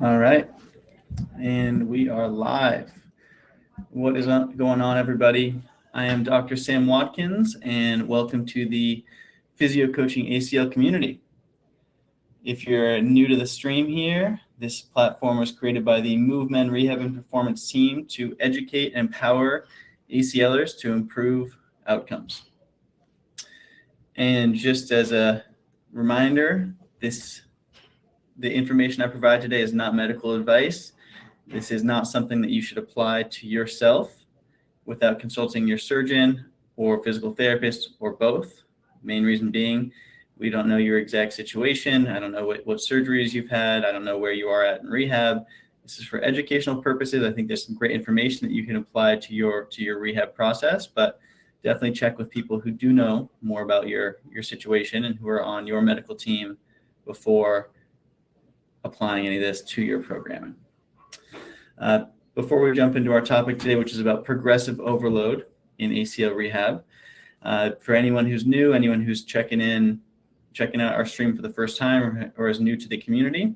All right, and we are live. What is going on, everybody? I am Dr. Sam Watkins, and welcome to the Physio Coaching ACL Community. If you're new to the stream here, this platform was created by the Movement Rehab and Performance team to educate and empower ACLers to improve outcomes. And just as a reminder, the information I provide today is not medical advice. This is not something that you should apply to yourself without consulting your surgeon or physical therapist or both. Main reason being, we don't know your exact situation. I don't know what surgeries you've had. I don't know where you are at in rehab. This is for educational purposes. I think there's some great information that you can apply to your rehab process, but definitely check with people who do know more about your situation and who are on your medical team before applying any of this to your programming. Before we jump into our topic today, which is about progressive overload in ACL rehab, for anyone who's new, anyone who's checking out our stream for the first time or is new to the community,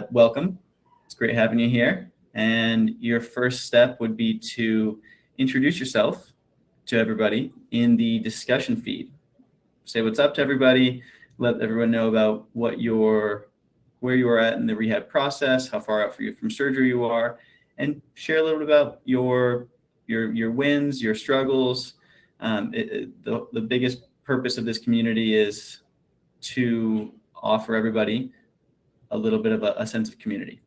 welcome. It's great having you here. And your first step would be to introduce yourself to everybody in the discussion feed. Say what's up to everybody, let everyone know about where you are at in the rehab process, how far out from surgery you are, and share a little bit about your wins, your struggles. The biggest purpose of this community is to offer everybody a little bit of a sense of community,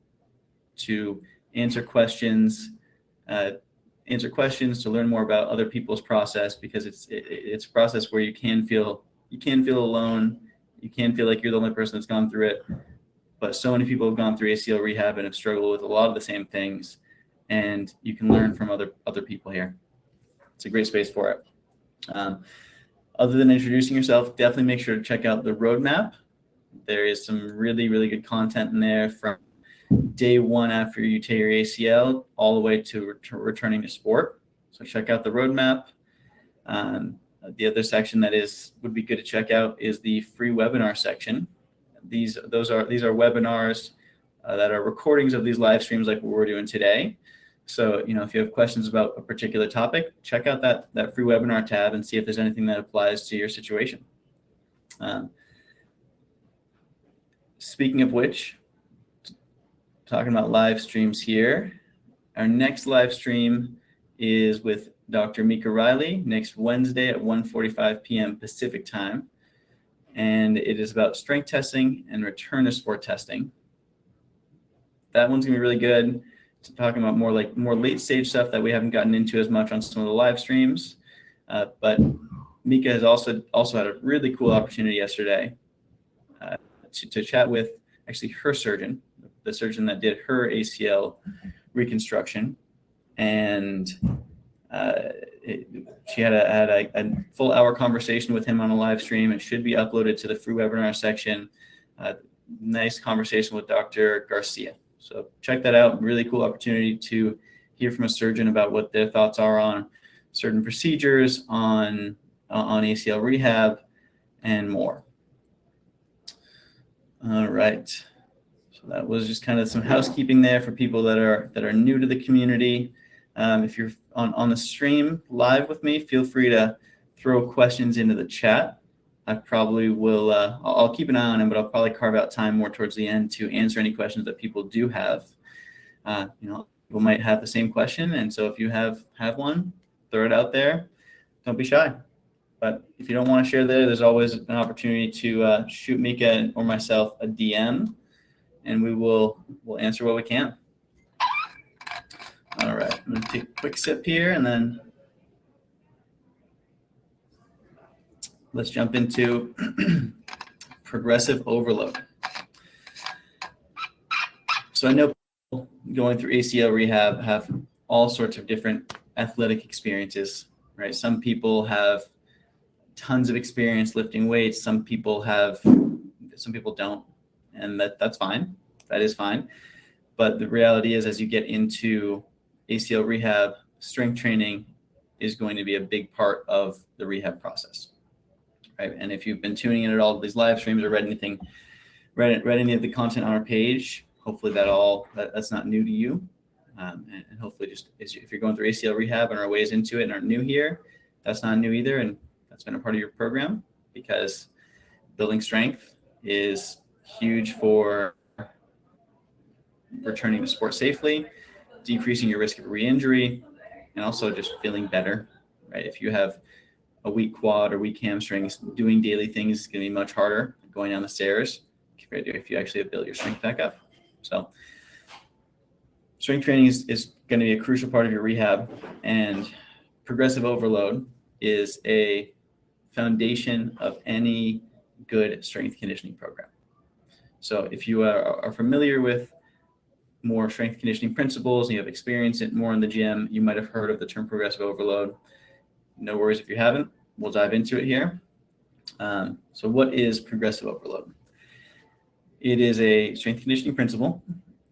to answer questions, to learn more about other people's process, because it's a process where you can feel alone, you can feel like you're the only person that's gone through it. But so many people have gone through ACL rehab and have struggled with a lot of the same things, and you can learn from other people here. It's a great space for it. Other than introducing yourself, definitely make sure to check out the roadmap. There is some really, really good content in there from day one after you tear your ACL all the way to returning to sport. So check out the roadmap. The other section that would be good to check out is the free webinar section. These are webinars that are recordings of these live streams like what we're doing today. So, if you have questions about a particular topic, check out that free webinar tab and see if there's anything that applies to your situation. Speaking of which, talking about live streams here, our next live stream is with Dr. Mika Riley next Wednesday at 1:45 p.m. Pacific time. And it is about strength testing and return to sport testing. That one's gonna be really good. It's talking about more late stage stuff that we haven't gotten into as much on some of the live streams. But Mika has also had a really cool opportunity yesterday to chat with actually her surgeon, the surgeon that did her ACL reconstruction, and she had a full hour conversation with him on a live stream. It should be uploaded to the free webinar section. Nice conversation with Dr. Garcia. So check that out. Really cool opportunity to hear from a surgeon about what their thoughts are on certain procedures, on ACL rehab, and more. All right. So that was just kind of some housekeeping there for people that are new to the community. If you're on the stream live with me, feel free to throw questions into the chat. I probably will, I'll keep an eye on them, but I'll probably carve out time more towards the end to answer any questions that people do have. People might have the same question, and so if you have one, throw it out there. Don't be shy. But if you don't want to share there's always an opportunity to shoot Mika or myself a DM, and we'll answer what we can. All right, I'm going to take a quick sip here, and then let's jump into progressive overload. So I know people going through ACL rehab have all sorts of different athletic experiences, right? Some people have tons of experience lifting weights. Some people don't, and that's fine. That is fine. But the reality is, as you get into ACL rehab, strength training is going to be a big part of the rehab process, right? And if you've been tuning in at all of these live streams or read any of the content on our page, hopefully that's not new to you. And hopefully just if you're going through ACL rehab and are ways into it and are new here, that's not new either. And that's been a part of your program, because building strength is huge for returning to sport safely, decreasing your risk of re-injury, and also just feeling better, right? If you have a weak quad or weak hamstrings, doing daily things is going to be much harder going down the stairs compared to if you actually have built your strength back up. So strength training is going to be a crucial part of your rehab, and progressive overload is a foundation of any good strength conditioning program. So if you are familiar with more strength conditioning principles and you have experience it more in the gym, you might have heard of the term progressive overload. No worries if you haven't. We'll dive into it here. So what is progressive overload? It is a strength conditioning principle,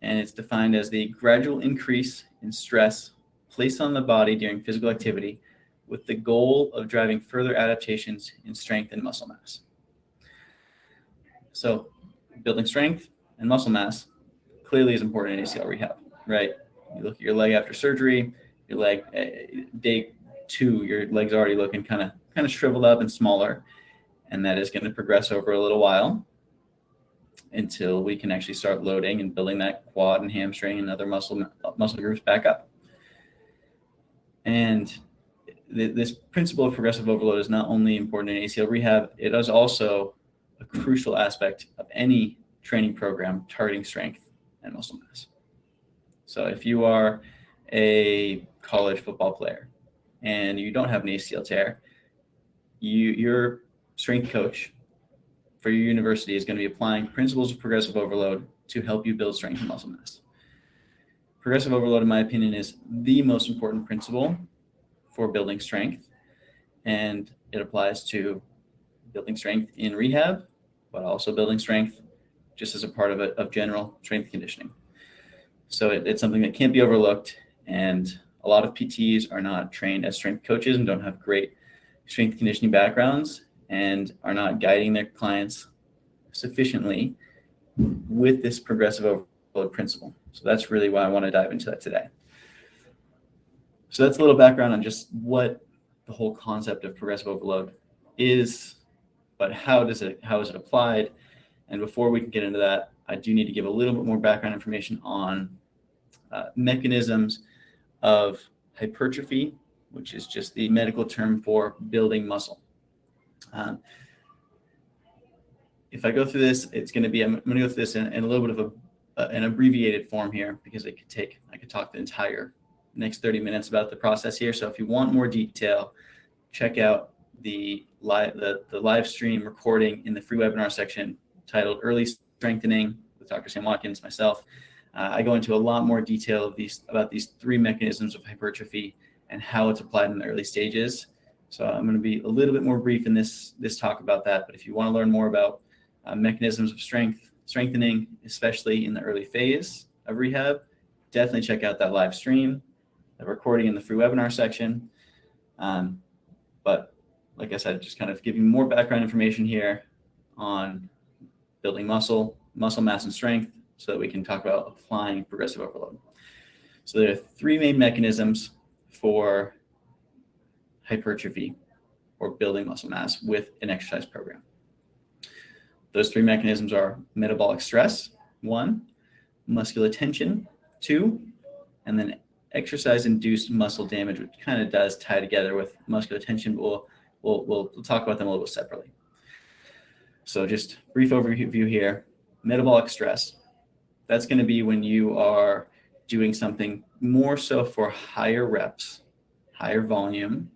and it's defined as the gradual increase in stress placed on the body during physical activity with the goal of driving further adaptations in strength and muscle mass. So building strength and muscle mass clearly is important in ACL rehab, right? You look at your leg after surgery, your leg, day 2, your leg's already looking kind of shriveled up and smaller, and that is going to progress over a little while until we can actually start loading and building that quad and hamstring and other muscle groups back up. And this principle of progressive overload is not only important in ACL rehab, it is also a crucial aspect of any training program targeting strength and muscle mass. So if you are a college football player and you don't have an ACL tear, your strength coach for your university is going to be applying principles of progressive overload to help you build strength and muscle mass. Progressive overload, in my opinion, is the most important principle for building strength, and it applies to building strength in rehab, but also building strength just as a part of general strength conditioning. So it's something that can't be overlooked, and a lot of PTs are not trained as strength coaches and don't have great strength conditioning backgrounds and are not guiding their clients sufficiently with this progressive overload principle. So that's really why I want to dive into that today. So that's a little background on just what the whole concept of progressive overload is, but how is it applied? And before we can get into that, I do need to give a little bit more background information on mechanisms of hypertrophy, which is just the medical term for building muscle. If I go through this, I'm going to go through this in a little bit of an abbreviated form here, because I could talk the entire next 30 minutes about the process here. So if you want more detail, check out the live stream recording in the free webinar section titled Early Strengthening with Dr. Sam Watkins, myself. I go into a lot more detail about these 3 mechanisms of hypertrophy and how it's applied in the early stages. So I'm going to be a little bit more brief in this talk about that. But if you want to learn more about mechanisms of strengthening, especially in the early phase of rehab, definitely check out that live stream, the recording in the free webinar section. But like I said, just kind of giving more background information here on building muscle mass and strength, so that we can talk about applying progressive overload. So there are 3 main mechanisms for hypertrophy or building muscle mass with an exercise program. Those 3 mechanisms are metabolic stress, 1, muscular tension, 2, and then exercise-induced muscle damage, which kind of does tie together with muscular tension, but we'll talk about them a little bit separately. So just brief overview here. Metabolic stress, that's going to be when you are doing something more so for higher reps, higher volume,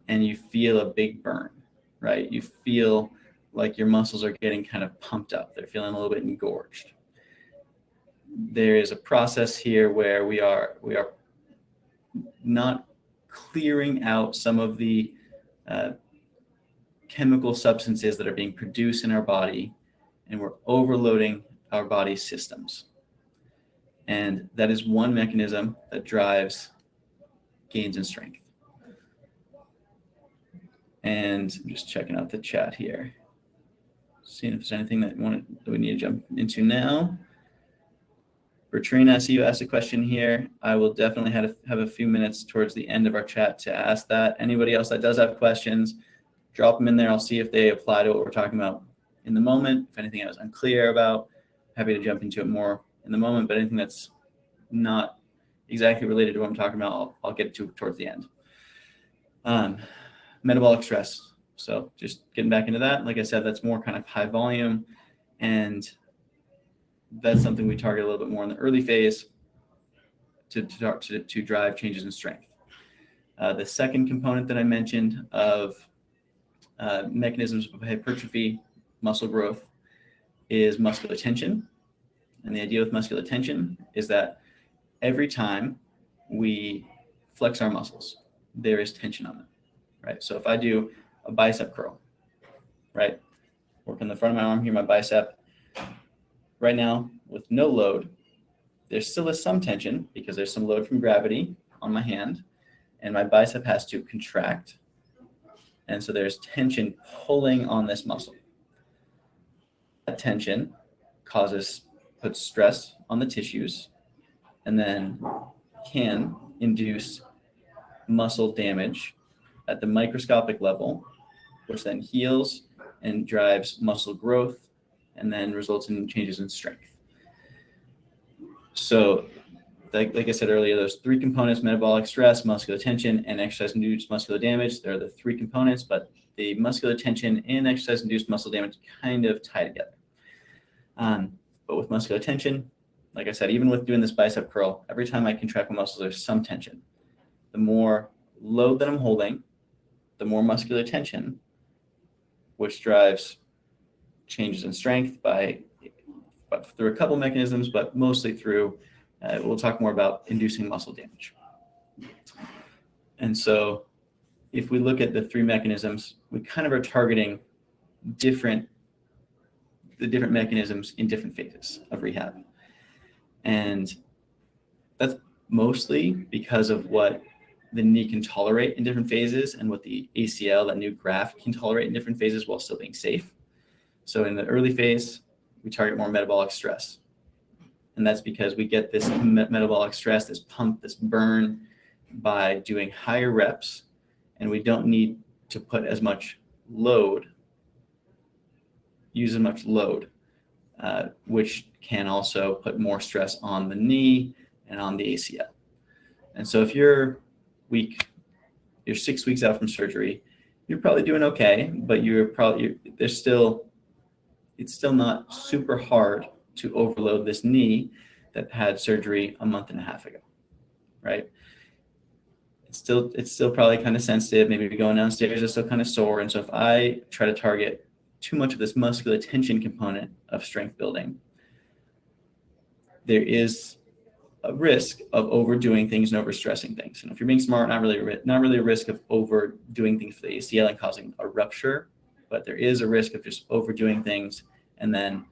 and you feel a big burn, right? You feel like your muscles are getting kind of pumped up. They're feeling a little bit engorged. There is a process here where we are not clearing out some of the chemical substances that are being produced in our body, and we're overloading our body's systems. And that is one mechanism that drives gains in strength. And I'm just checking out the chat here, seeing if there's anything that we need to jump into now. Bertrina, you asked a question here. I will definitely have a few minutes towards the end of our chat to ask that. Anybody else that does have questions, drop them in there. I'll see if they apply to what we're talking about in the moment. If anything I was unclear about, happy to jump into it more in the moment, but anything that's not exactly related to what I'm talking about, I'll get to towards the end. Metabolic stress. So just getting back into that, like I said, that's more kind of high volume, and that's something we target a little bit more in the early phase to drive changes in strength. The second component that I mentioned of mechanisms of hypertrophy, muscle growth, is muscular tension. And the idea with muscular tension is that every time we flex our muscles, there is tension on them, right? So if I do a bicep curl, right, working the front of my arm here, my bicep, right now with no load, there still is some tension because there's some load from gravity on my hand, and my bicep has to contract. And so there's tension pulling on this muscle. That tension puts stress on the tissues, and then can induce muscle damage at the microscopic level, which then heals and drives muscle growth and then results in changes in strength. So like I said earlier, those three components: metabolic stress, muscular tension, and exercise-induced muscular damage. They're the three components, but the muscular tension and exercise-induced muscle damage kind of tie together. But with muscular tension, like I said, even with doing this bicep curl, every time I contract my muscles, there's some tension. The more load that I'm holding, the more muscular tension, which drives changes in strength through a couple mechanisms, but mostly through, we'll talk more about inducing muscle damage. And so if we look at the three mechanisms, we kind of are targeting the different mechanisms in different phases of rehab. And that's mostly because of what the knee can tolerate in different phases and what the ACL, that new graft, can tolerate in different phases while still being safe. So in the early phase, we target more metabolic stress. And that's because we get this metabolic stress, this pump, this burn by doing higher reps, and we don't need to put as much load, use as much load, which can also put more stress on the knee and on the ACL. And so if you're 6 weeks out from surgery, you're probably doing okay, but it's still not super hard to overload this knee that had surgery a month and a half ago, right? It's still probably kind of sensitive. Maybe going downstairs is still kind of sore. And so if I try to target too much of this muscular tension component of strength building, there is a risk of overdoing things and overstressing things. And if you're being smart, not really a risk of overdoing things for the ACL and causing a rupture, but there is a risk of just overdoing things and then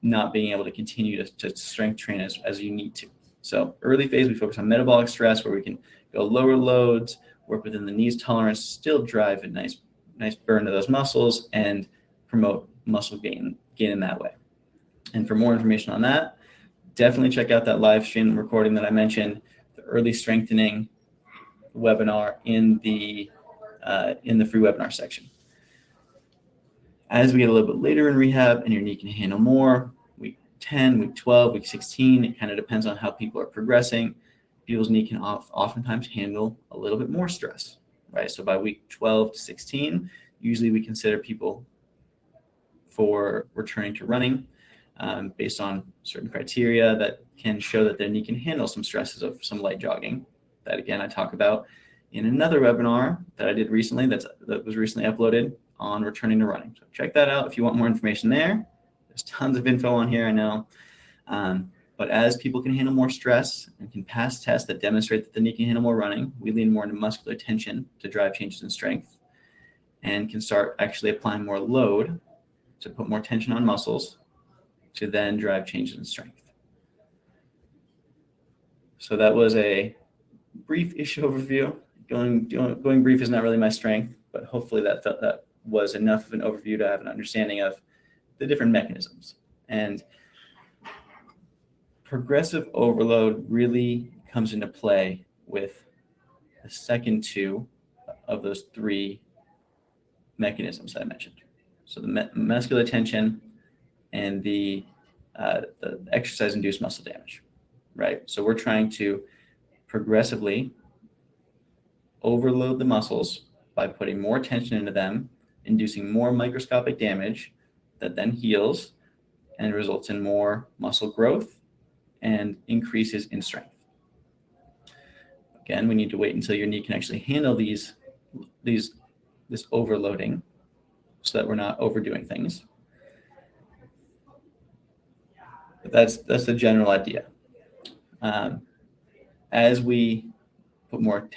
not being able to continue to strength train as you need to. So early phase, we focus on metabolic stress, where we can go lower loads, work within the knee's tolerance, still drive a nice burn to those muscles, and promote muscle gain in that way. And for more information on that, definitely check out that live stream recording that I mentioned, the early strengthening webinar in the free webinar section. As we get a little bit later in rehab and your knee can handle more, week 10, week 12, week 16, it kind of depends on how people are progressing. People's knee can oftentimes handle a little bit more stress, right? So by week 12 to 16, usually we consider people for returning to running based on certain criteria that can show that their knee can handle some stresses of some light jogging. That, again, I talk about in another webinar that I did recently that was recently uploaded on returning to running. So check that out if you want more information there. There's tons of info on here, I know. But as people can handle more stress and can pass tests that demonstrate that the knee can handle more running, we lean more into muscular tension to drive changes in strength and can start actually applying more load to put more tension on muscles to then drive changes in strength. So that was a brief issue overview. Going brief is not really my strength, but hopefully that was enough of an overview to have an understanding of the different mechanisms. And progressive overload really comes into play with the second two of those three mechanisms that I mentioned. So the muscular tension and the exercise-induced muscle damage, right? So we're trying to progressively overload the muscles by putting more tension into them, inducing more microscopic damage that then heals and results in more muscle growth and increases in strength. Again, we need to wait until your knee can actually handle this overloading so that we're not overdoing things. But that's the general idea. As we put more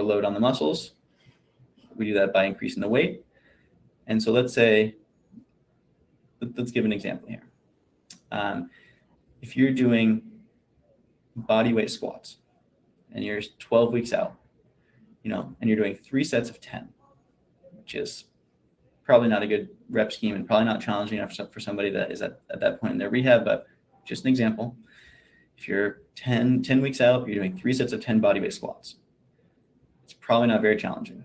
load on the muscles, we do that by increasing the weight. And so let's give an example here. If you're doing body weight squats and you're 12 weeks out, and you're doing 3 sets of 10, which is probably not a good rep scheme and probably not challenging enough for somebody that is at that point in their rehab, but just an example. If you're 10 weeks out, you're doing 3 sets of 10 body weight squats. It's probably not very challenging.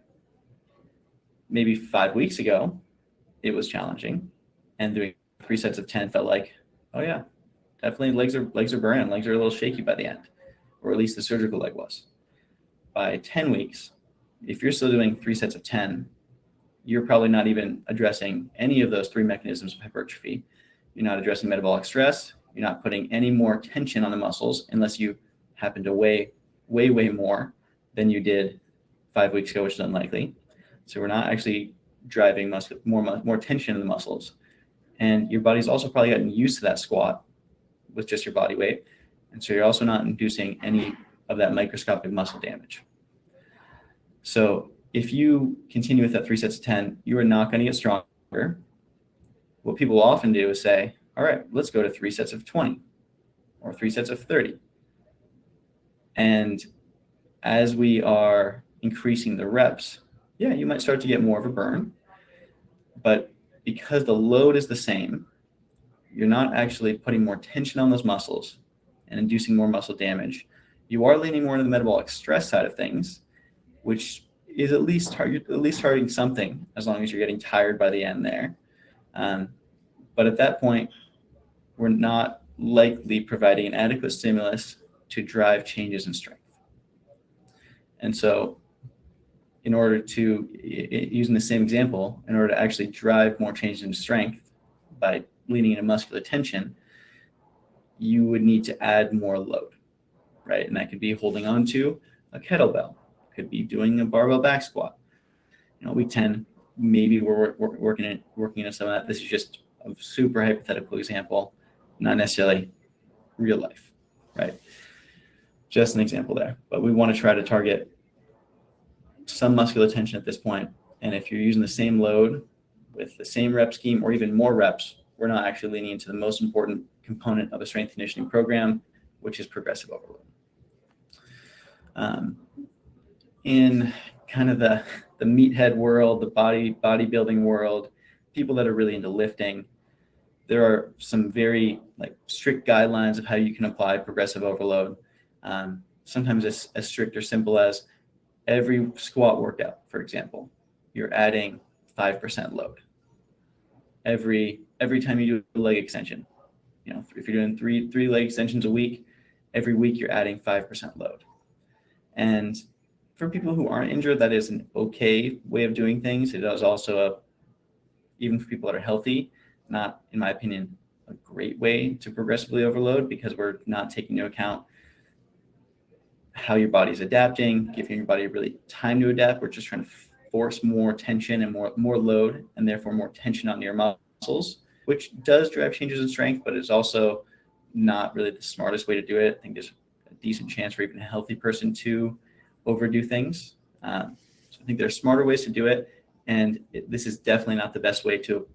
Maybe 5 weeks ago, it was challenging, and doing 3 sets of 10 felt like, oh yeah, definitely legs are burning, legs are a little shaky by the end, or at least the surgical leg was. By 10 weeks, if you're still doing 3 sets of 10, you're probably not even addressing any of those 3 mechanisms of hypertrophy. You're not addressing metabolic stress. You're not putting any more tension on the muscles unless you happen to weigh way more than you did 5 weeks ago, which is unlikely. So we're not actually driving more tension in the muscles. And your body's also probably gotten used to that squat with just your body weight. And so you're also not inducing any of that microscopic muscle damage. So if you continue with that 3 sets of 10, you are not going to get stronger. What people will often do is say, all right, let's go to 3 sets of 20 or 3 sets of 30. And as we are increasing the reps, yeah, you might start to get more of a burn. But because the load is the same, you're not actually putting more tension on those muscles and inducing more muscle damage. You are leaning more into the metabolic stress side of things, which is at least targeting something, as long as you're getting tired by the end there. But at that point, we're not likely providing an adequate stimulus to drive changes in strength. And so in order to, using the same example, in order to actually drive more changes in strength by leaning into muscular tension, you would need to add more load, right? And that could be holding on to a kettlebell, could be doing a barbell back squat. Week 10, maybe we're working into some of that. This is just a super hypothetical example, not necessarily real life, right? Just an example there. But we want to try to target some muscular tension at this point. And if you're using the same load with the same rep scheme or even more reps, we're not actually leaning into the most important component of a strength conditioning program, which is progressive overload. In kind of the meathead world, the bodybuilding world, people that are really into lifting, there are some very strict guidelines of how you can apply progressive overload. Sometimes as strict or simple as every squat workout, for example, you're adding 5% load. Every time you do a leg extension, if you're doing three leg extensions a week, every week you're adding 5% load. And for people who aren't injured, that is an okay way of doing things. It is also even for people that are healthy, not, in my opinion, a great way to progressively overload, because we're not taking into account how your body's adapting, giving your body really time to adapt. We're just trying to force more tension and more load, and therefore more tension on your muscles, which does drive changes in strength, but it's also not really the smartest way to do it. I think there's a decent chance for even a healthy person to overdo things. So I think there are smarter ways to do it, and this is definitely not the best way to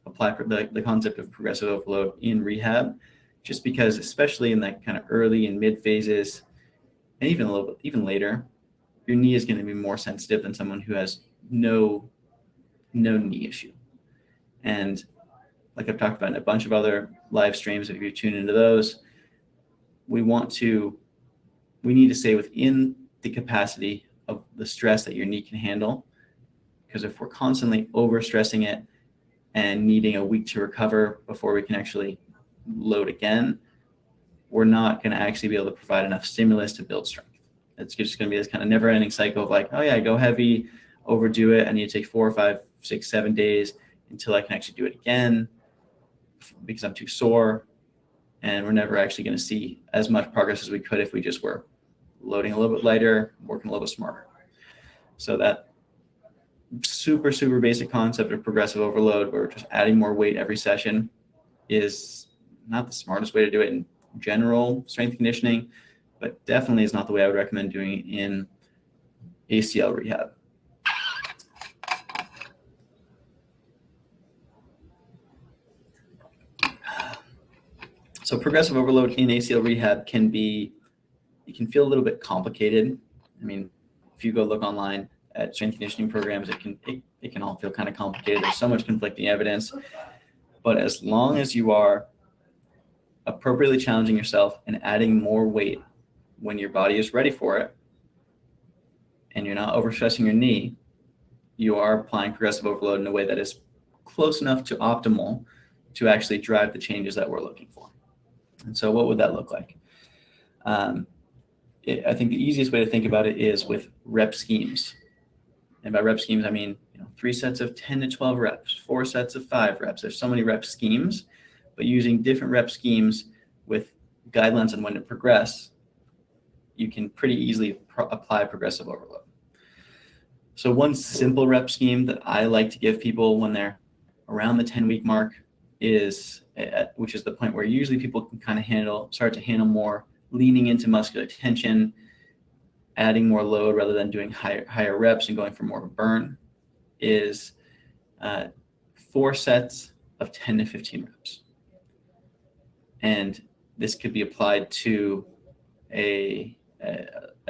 apply the concept of progressive overload in rehab, just because, especially in that kind of early and mid phases, and even a little bit even later, your knee is going to be more sensitive than someone who has no knee issue. And like I've talked about in a bunch of other live streams, if you tune into those, we need to stay within the capacity of the stress that your knee can handle. Because if we're constantly overstressing it and needing a week to recover before we can actually load again, we're not going to actually be able to provide enough stimulus to build strength. It's just going to be this kind of never-ending cycle of like, oh yeah, go heavy, overdo it. I need to take 4 or 5, 6, 7 days until I can actually do it again because I'm too sore. And we're never actually going to see as much progress as we could if we just were loading a little bit lighter, working a little bit smarter. So that super, super basic concept of progressive overload, where we're just adding more weight every session, is not the smartest way to do it in general strength conditioning, but definitely is not the way I would recommend doing it in ACL rehab. So progressive overload in ACL rehab can feel a little bit complicated. I mean, if you go look online at strength conditioning programs, it can all feel kind of complicated. There's so much conflicting evidence. But as long as you are appropriately challenging yourself and adding more weight when your body is ready for it, and you're not overstressing your knee, you are applying progressive overload in a way that is close enough to optimal to actually drive the changes that we're looking for. And so what would that look like? I think the easiest way to think about it is with rep schemes. And by rep schemes, I mean 3 sets of 10 to 12 reps, 4 sets of 5 reps. There's so many rep schemes, but using different rep schemes with guidelines on when to progress, you can pretty easily apply progressive overload. So one simple rep scheme that I like to give people when they're around the 10-week mark is, which is the point where usually people can kind of start to handle more, leaning into muscular tension, adding more load rather than doing higher reps and going for more of a burn, is 4 sets of 10 to 15 reps. And this could be applied to a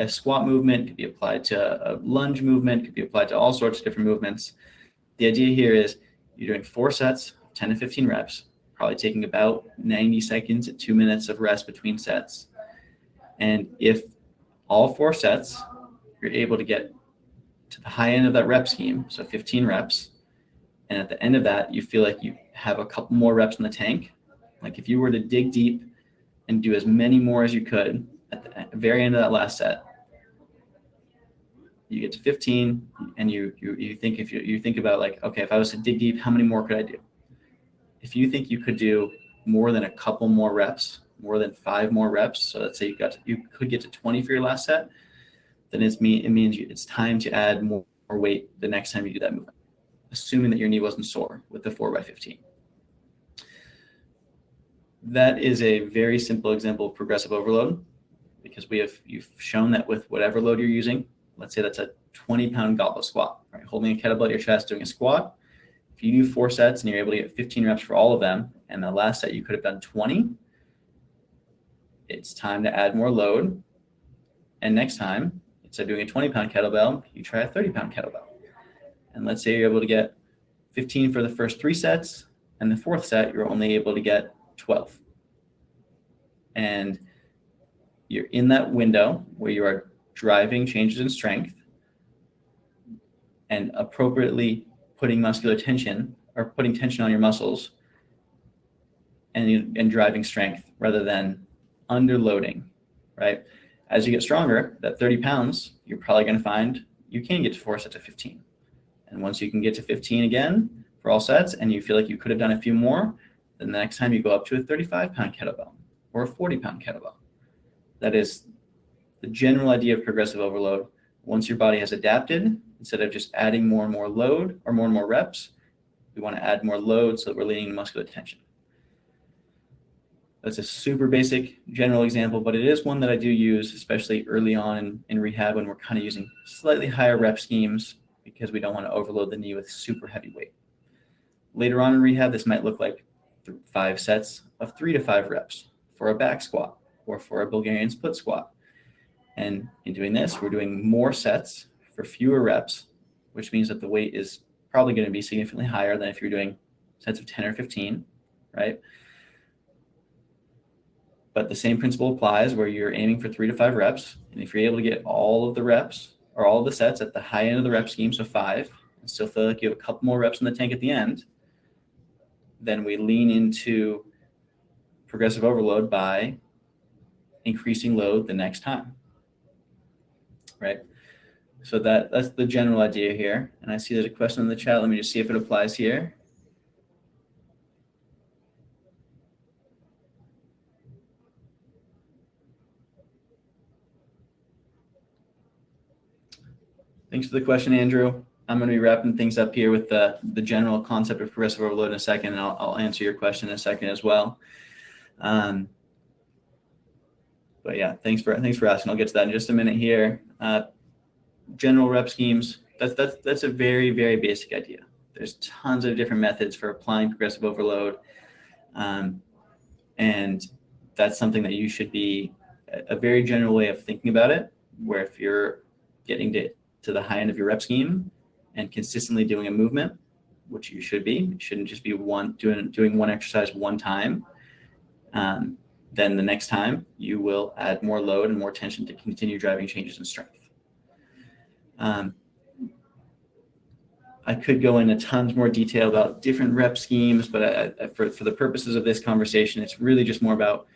squat movement, could be applied to a lunge movement, could be applied to all sorts of different movements. The idea here is you're doing 4 sets, 10 to 15 reps, probably taking about 90 seconds to 2 minutes of rest between sets. And if all 4 sets, you're able to get to the high end of that rep scheme, so 15 reps, and at the end of that, you feel like you have a couple more reps in the tank. Like if you were to dig deep and do as many more as you could at the very end of that last set, you get to 15, and you think, if you think about like, okay, if I was to dig deep, how many more could I do? If you think you could do more than a couple more reps, more than 5 more reps, so let's say you could get to 20 for your last set, then it means it's time to add more weight the next time you do that movement, assuming that your knee wasn't sore with the 4x15. That is a very simple example of progressive overload, because you've shown that with whatever load you're using, let's say that's a 20-pound goblet squat, right? Holding a kettlebell at your chest, doing a squat. If you do 4 sets and you're able to get 15 reps for all of them, and the last set you could have done 20, it's time to add more load. And next time, instead of doing a 20-pound kettlebell, you try a 30-pound kettlebell. And let's say you're able to get 15 for the first 3 sets, and the 4th set, you're only able to get 12. And you're in that window where you are driving changes in strength and appropriately putting muscular tension, or putting tension on your muscles, and driving strength rather than underloading, right? As you get stronger, that 30 pounds, you're probably going to find you can get to 4 sets of 15. And once you can get to 15 again for all sets, and you feel like you could have done a few more, then the next time you go up to a 35-pound kettlebell or a 40-pound kettlebell. That is the general idea of progressive overload. Once your body has adapted, instead of just adding more and more load or more reps, we want to add more load so that we're leading muscular tension. That's a super basic general example, but it is one that I do use, especially early on in rehab when we're kind of using slightly higher rep schemes, because we don't want to overload the knee with super heavy weight. Later on in rehab, this might look like 5 sets of 3 to 5 reps for a back squat or for a Bulgarian split squat. And in doing this, we're doing more sets for fewer reps, which means that the weight is probably going to be significantly higher than if you're doing sets of 10 or 15. right? But the same principle applies where you're aiming for 3 to 5 reps. And if you're able to get all of the reps or all of the sets at the high end of the rep scheme, so 5, and still feel like you have a couple more reps in the tank at the end, then we lean into progressive overload by increasing load the next time, right? So that's the general idea here. And I see there's a question in the chat. Let me just see if it applies here. Thanks for the question, Andrew. I'm going to be wrapping things up here with the general concept of progressive overload in a second, and I'll answer your question in a second as well. But yeah, thanks for asking. I'll get to that in just a minute here. General rep schemes, that's a very, very basic idea. There's tons of different methods for applying progressive overload. And that's something that you should be a very general way of thinking about it, where if you're getting to the high end of your rep scheme and consistently doing a movement, which you should be, it shouldn't just be doing one exercise one time. Then the next time you will add more load and more tension to continue driving changes in strength. I could go into tons more detail about different rep schemes, but for the purposes of this conversation, it's really just more about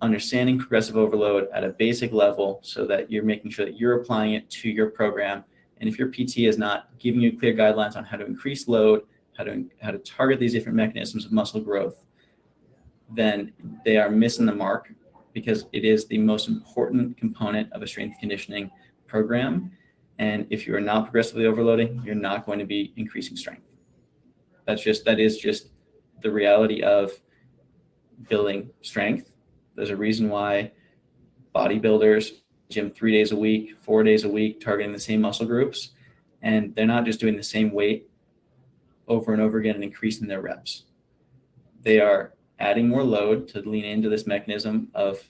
understanding progressive overload at a basic level so that you're making sure that you're applying it to your program. And if your PT is not giving you clear guidelines on how to increase load, how to target these different mechanisms of muscle growth, then they are missing the mark, because it is the most important component of a strength conditioning program. And if you are not progressively overloading, you're not going to be increasing strength. That is just the reality of building strength. There's a reason why bodybuilders gym 3 days a week, 4 days a week, targeting the same muscle groups. And they're not just doing the same weight over and over again and increasing their reps. They are adding more load to lean into this mechanism of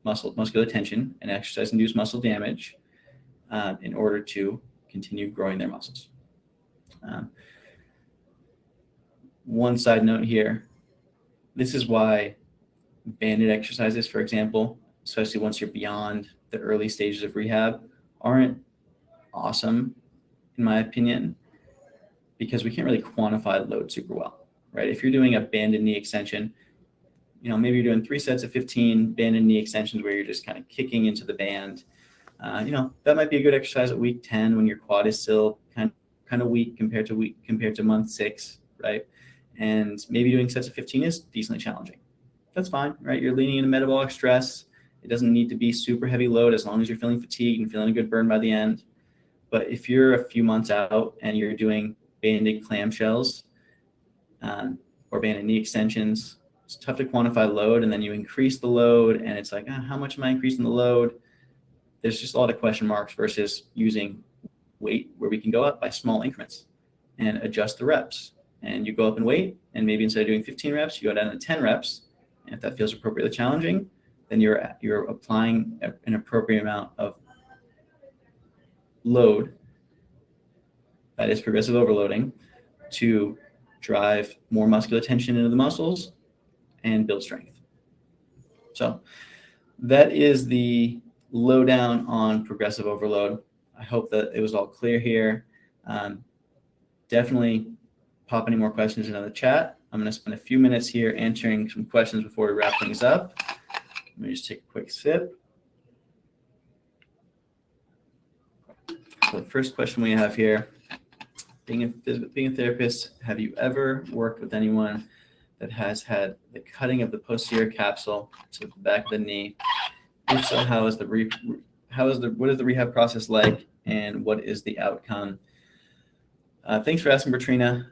muscular tension and exercise-induced muscle damage in order to continue growing their muscles. One side note here, this is why banded exercises, for example, especially once you're beyond the early stages of rehab, aren't awesome, in my opinion, because we can't really quantify the load super well, right? If you're doing a banded knee extension, maybe you're doing 3 sets of 15 banded knee extensions where you're just kind of kicking into the band. That might be a good exercise at week 10 when your quad is still kind of weak compared to month 6, right? And maybe doing sets of 15 is decently challenging. That's fine, right? You're leaning into metabolic stress. It doesn't need to be super heavy load as long as you're feeling fatigued and feeling a good burn by the end. But if you're a few months out and you're doing banded clamshells or banded knee extensions, it's tough to quantify load, and then you increase the load and it's like, how much am I increasing the load? There's just a lot of question marks versus using weight where we can go up by small increments and adjust the reps. And you go up in weight, and maybe instead of doing 15 reps, you go down to 10 reps. And if that feels appropriately challenging, then you're applying an appropriate amount of load, that is progressive overloading, to drive more muscular tension into the muscles and build strength. So that is the lowdown on progressive overload. I hope that it was all clear here. Definitely pop any more questions into the chat. I'm going to spend a few minutes here answering some questions before we wrap things up. Let me just take a quick sip. So the first question we have here, being a therapist, have you ever worked with anyone that has had the cutting of the posterior capsule to the back of the knee? If so, what is the rehab process like, and what is the outcome? Thanks for asking, Bertrina.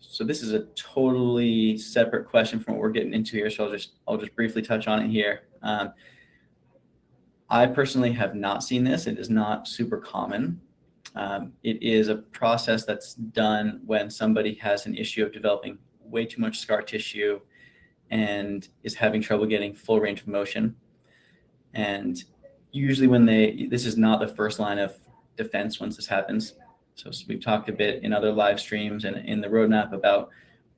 So this is a totally separate question from what we're getting into here, so I'll just briefly touch on it here. I personally have not seen this. It is not super common. It is a process that's done when somebody has an issue of developing way too much scar tissue and is having trouble getting full range of motion. And usually this is not the first line of defense once this happens. So we've talked a bit in other live streams and in the roadmap about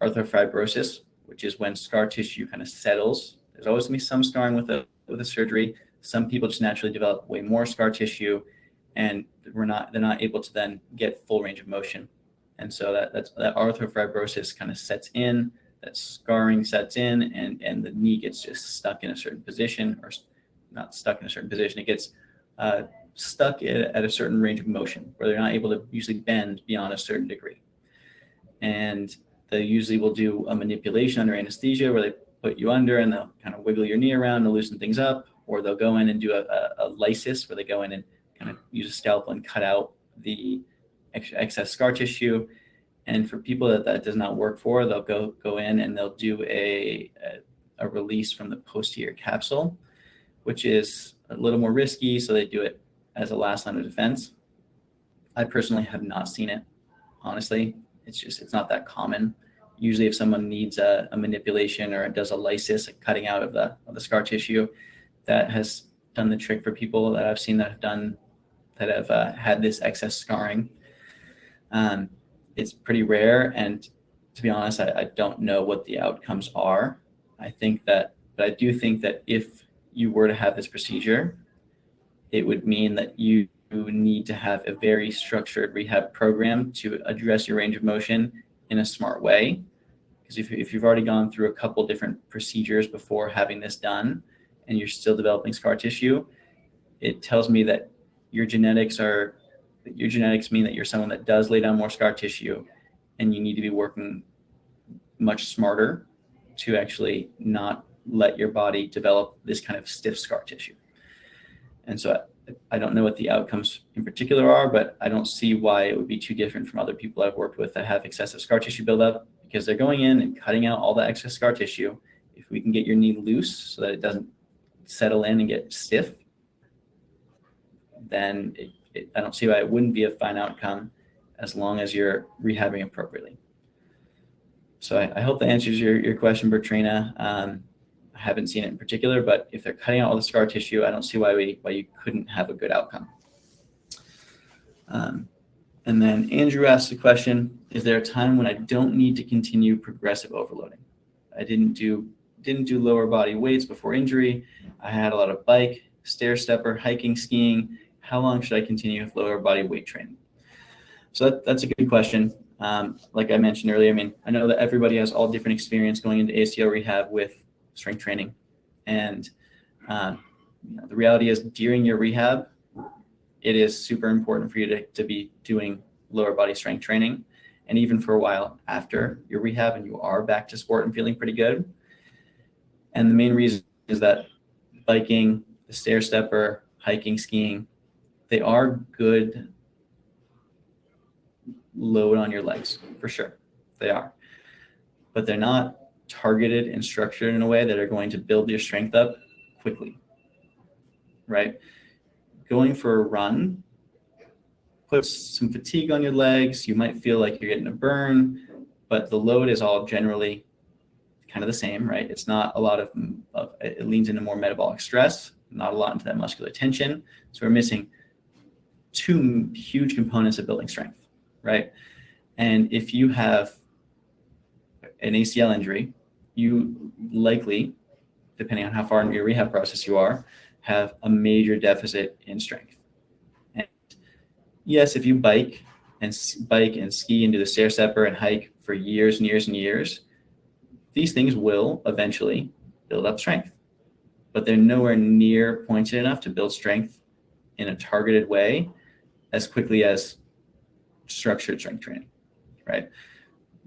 arthrofibrosis, which is when scar tissue kind of settles. There's always going to be some scarring with a surgery. Some people just naturally develop way more scar tissue, and they're not able to then get full range of motion. And so that arthrofibrosis kind of sets in, that scarring sets in, and the knee gets just stuck in a certain position, or not stuck in a certain position. It gets stuck at a certain range of motion where they're not able to usually bend beyond a certain degree. And they usually will do a manipulation under anesthesia where they put you under and they'll kind of wiggle your knee around to loosen things up, or they'll go in and do a lysis where they go in and kind of use a scalpel and cut out the excess scar tissue. And for people that does not work for, they'll go in and they'll do a release from the posterior capsule, which is a little more risky. So they do it as a last line of defense. I personally have not seen it. Honestly, it's not that common. Usually if someone needs a manipulation or does a lysis, a cutting out of the scar tissue, that has done the trick for people that I've seen that have had this excess scarring. It's pretty rare. And to be honest, I don't know what the outcomes are. But I do think that if you were to have this procedure, it would mean that you need to have a very structured rehab program to address your range of motion in a smart way. Because if you've already gone through a couple different procedures before having this done and you're still developing scar tissue, it tells me that your genetics mean that you're someone that does lay down more scar tissue, and you need to be working much smarter to actually not let your body develop this kind of stiff scar tissue. And so I don't know what the outcomes in particular are, but I don't see why it would be too different from other people I've worked with that have excessive scar tissue buildup, because they're going in and cutting out all the excess scar tissue. If we can get your knee loose so that it doesn't settle in and get stiff, then I don't see why it wouldn't be a fine outcome as long as you're rehabbing appropriately. So I hope that answers your question, Bertrina. I haven't seen it in particular, but if they're cutting out all the scar tissue, I don't see why you couldn't have a good outcome. And then Andrew asked the question, is there a time when I don't need to continue progressive overloading? I didn't do lower body weights before injury. I had a lot of bike, stair stepper, hiking, skiing. How long should I continue with lower body weight training? So that's a good question. Like I mentioned earlier, I know that everybody has all different experience going into ACL rehab with strength training. And the reality is during your rehab, it is super important for you to be doing lower body strength training. And even for a while after your rehab and you are back to sport and feeling pretty good. And the main reason is that biking, the stair stepper, hiking, skiing, they are good load on your legs, for sure. They are. But they're not targeted and structured in a way that are going to build your strength up quickly, right? Going for a run puts some fatigue on your legs. You might feel like you're getting a burn, but the load is all generally kind of the same, right? It's not a lot of it leans into more metabolic stress, not a lot into that muscular tension. So we're missing two huge components of building strength, right? And if you have an ACL injury, you likely, depending on how far into your rehab process you are, have a major deficit in strength. And yes, if you bike and ski and do the stair stepper and hike for years and years and years, these things will eventually build up strength, but they're nowhere near pointed enough to build strength in a targeted way as quickly as structured strength training, right?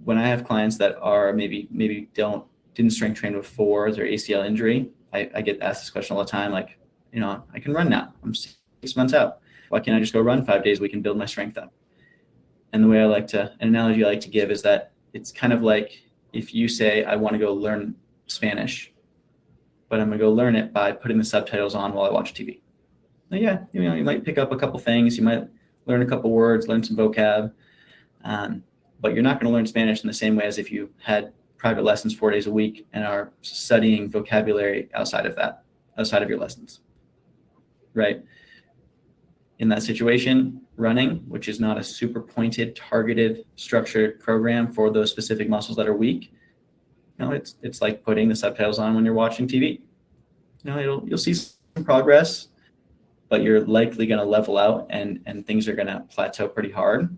When I have clients that are maybe didn't strength train before their ACL injury, I get asked this question all the time, like, I can run now. I'm 6 months out. Why can't I just go run 5 days a week and build my strength up? And the way an analogy I like to give is that it's kind of like if you say, I want to go learn Spanish, but I'm going to go learn it by putting the subtitles on while I watch TV. Now, yeah, you might pick up a couple things. You might learn a couple words, learn some vocab, but you're not going to learn Spanish in the same way as if you had private lessons 4 days a week and are studying vocabulary outside of your lessons, right? In that situation, running, which is not a super pointed, targeted, structured program for those specific muscles that are weak. It's like putting the subtitles on when you're watching TV. You'll see some progress, but you're likely going to level out and things are going to plateau pretty hard.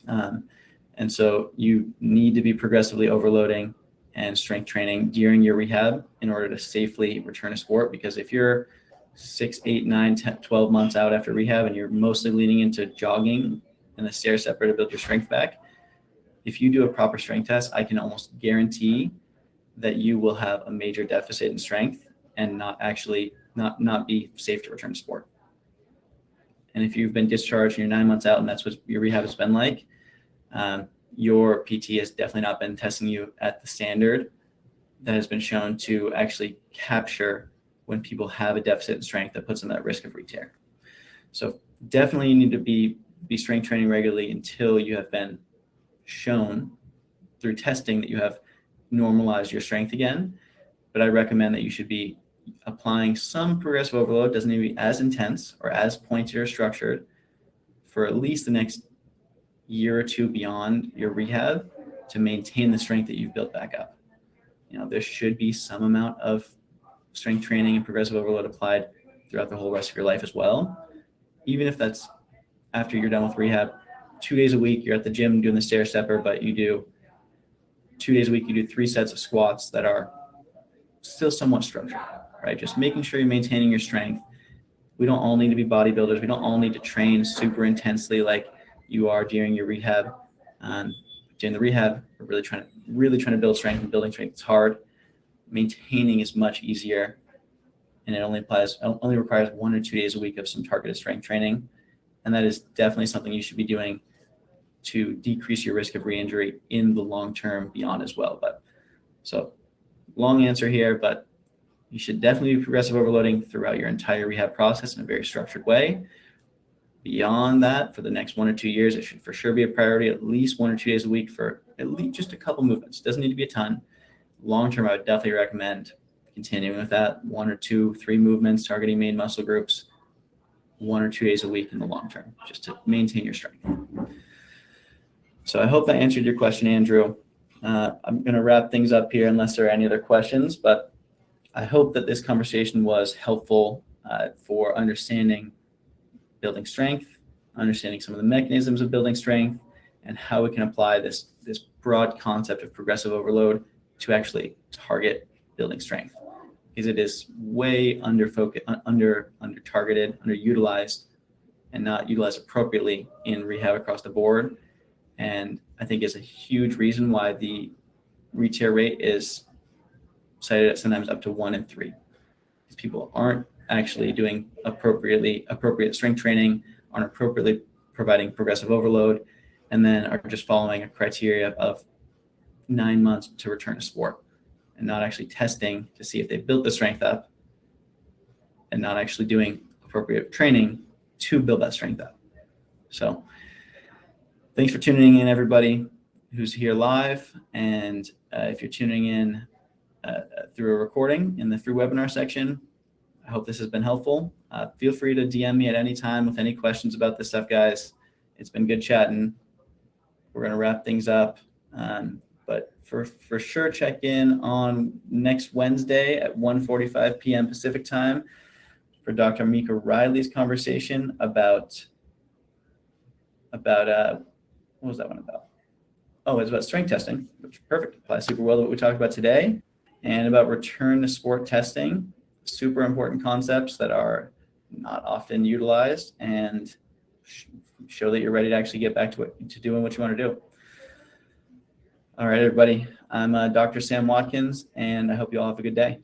And so you need to be progressively overloading and strength training during your rehab in order to safely return to sport. Because if you're 6, 8, 9, 10, 12 months out after rehab and you're mostly leaning into jogging and the stair stepper to build your strength back, if you do a proper strength test, I can almost guarantee that you will have a major deficit in strength and not be safe to return to sport. And if you've been discharged and you're 9 months out and that's what your rehab has been like, your PT has definitely not been testing you at the standard that has been shown to actually capture when people have a deficit in strength that puts them at risk of re-tear. So definitely you need to be strength training regularly until you have been shown through testing that you have normalized your strength again. But I recommend that you should be applying some progressive overload. Doesn't need to be as intense or as pointed or structured for at least the next year or two beyond your rehab to maintain the strength that you've built back up. There should be some amount of strength training and progressive overload applied throughout the whole rest of your life as well. Even if that's after you're done with rehab, 2 days a week, you're at the gym doing the stair stepper, but you do 2 days a week, you do 3 sets of squats that are still somewhat structured, right? Just making sure you're maintaining your strength. We don't all need to be bodybuilders. We don't all need to train super intensely like you are during your rehab. During the rehab, we're really trying to build strength, and building strength is hard. Maintaining is much easier, and it only requires 1 or 2 days a week of some targeted strength training, and that is definitely something you should be doing to decrease your risk of re-injury in the long term beyond as well. But so long answer here, but you should definitely be progressive overloading throughout your entire rehab process in a very structured way. Beyond that, for the next 1 or 2 years, it should for sure be a priority, at least 1 or 2 days a week for at least just a couple movements. Doesn't need to be a ton. Long term, I would definitely recommend continuing with that 1 or 2, 3 movements targeting main muscle groups, 1 or 2 days a week in the long term, just to maintain your strength. So I hope that answered your question, Andrew. I'm going to wrap things up here unless there are any other questions, but I hope that this conversation was helpful for understanding building strength, understanding some of the mechanisms of building strength, and how we can apply this broad concept of progressive overload to actually target building strength, because it is way under targeted, underutilized, and not utilized appropriately in rehab across the board. And I think is a huge reason why the re-tear rate is cited at sometimes up to 1 in 3. Because people aren't actually doing appropriate strength training, aren't appropriately providing progressive overload, and then are just following a criteria of 9 months to return to sport, and not actually testing to see if they built the strength up, and not actually doing appropriate training to build that strength up. So thanks for tuning in, everybody who's here live. And if you're tuning in through a recording in the free webinar section, I hope this has been helpful. Feel free to DM me at any time with any questions about this stuff, guys. It's been good chatting. We're going to wrap things up. But for sure, check in on next Wednesday at 1:45 p.m. Pacific time for Dr. Mika Riley's conversation about what was that one about? Oh, it's about strength testing, which perfect, applies super well to what we talked about today, and about return to sport testing. Super important concepts that are not often utilized, and show that you're ready to actually get back to doing what you want to do. All right, everybody. I'm Dr. Sam Watkins, and I hope you all have a good day.